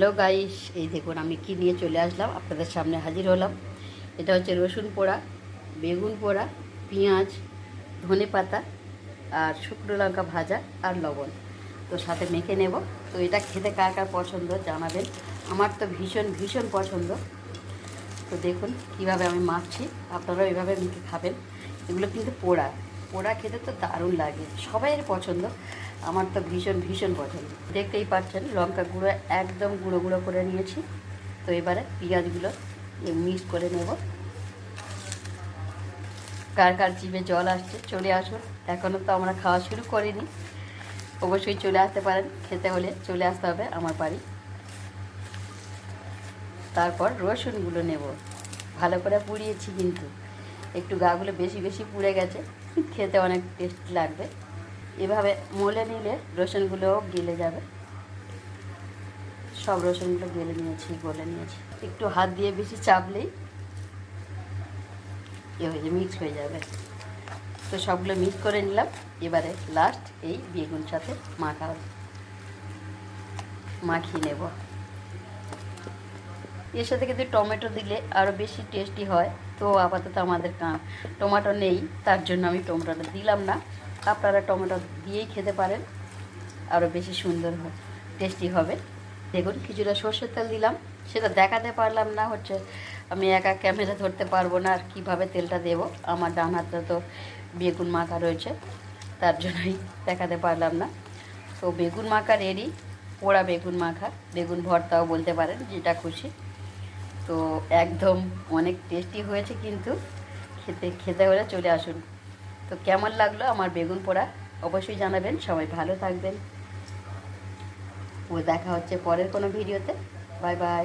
Hello guys, এই দেখুন আমি কি নিয়ে চলে আসলাম, আপনাদের সামনে হাজির হলাম। এটা হচ্ছে রসুন পোড়া, বেগুন পোড়া, পেঁয়াজ, ধনেপাতা আর শুকনো লঙ্কা ভাজা আর লবণ। তো সাথে মেখে নেব। তো এটা খেতে কার কার পছন্দ জানাবেন। আমার তো ভীষণ ভীষণ পছন্দ। তো দেখুন কিভাবে আমি মাখছি, আপনারাও এইভাবে মেখে খাবেন। এগুলো কিন্তু পোড়া পোড়া খেতে তো দারুণ লাগে, সবাইয়ের পছন্দ। আমার তো ভীষণ ভীষণ পছন্দ। দেখতেই পাচ্ছেন লঙ্কা গুঁড়ো একদম গুঁড়ো গুঁড়ো করে নিয়েছি। তো এবারে পেঁয়াজগুলো মিক্স করে নেব। কার কার জিভে জল আসছে চলে আসুন। এখনও তো আমরা খাওয়া শুরু করিনি, অবশ্যই চলে আসতে পারেন। খেতে হলে চলে আসতে হবে আমার বাড়ি। তারপর রসুনগুলো নেব, ভালো করে পুড়িয়েছি, কিন্তু একটু গাগুলো বেশি বেশি পুড়ে গেছে, খেতে অনেক টেস্টি লাগবে। এভাবে মলে নিলে রসুনগুলোও গলে যাবে। সব রসুনগুলো গলে নিয়েছি। একটু হাত দিয়ে বেশি চাপলেই মিক্স হয়ে যাবে। তো সবগুলো মিক্স করে নিলাম। এবারে লাস্ট এই বেগুন সাথে মাখিয়ে নেব। এর সাথে কিন্তু টমেটো দিলে আরও বেশি টেস্টি হয়। তো আপাতত আমাদের টমেটো নেই, তার জন্য আমি টমেটোটা দিলাম না। আপনারা টমেটো দিয়েই খেতে পারেন, আরও বেশি সুন্দর টেস্টি হবে। দেখুন কিছুটা সর্ষের তেল দিলাম, সেটা দেখাতে পারলাম না, হচ্ছে আমি একা ক্যামেরা ধরতে পারবো না আর কীভাবে তেলটা দেব। আমার ডান হাতে তো বেগুন মাখা রয়েছে, তার জন্যই দেখাতে পারলাম না। তো বেগুন মাখা রেডি, পোড়া বেগুন মাখা, বেগুন ভর্তাও বলতে পারেন, যেটা খুশি। তো একদম অনেক টেস্টি হয়েছে, কিন্তু খেতে হলে চলে আসুন। তো কেমন লাগলো আমার বেগুন পোড়া অবশ্যই জানাবেন। সবাই ভালো থাকবেন। ও দেখা হচ্ছে পরের কোনো ভিডিওতে। Bye bye.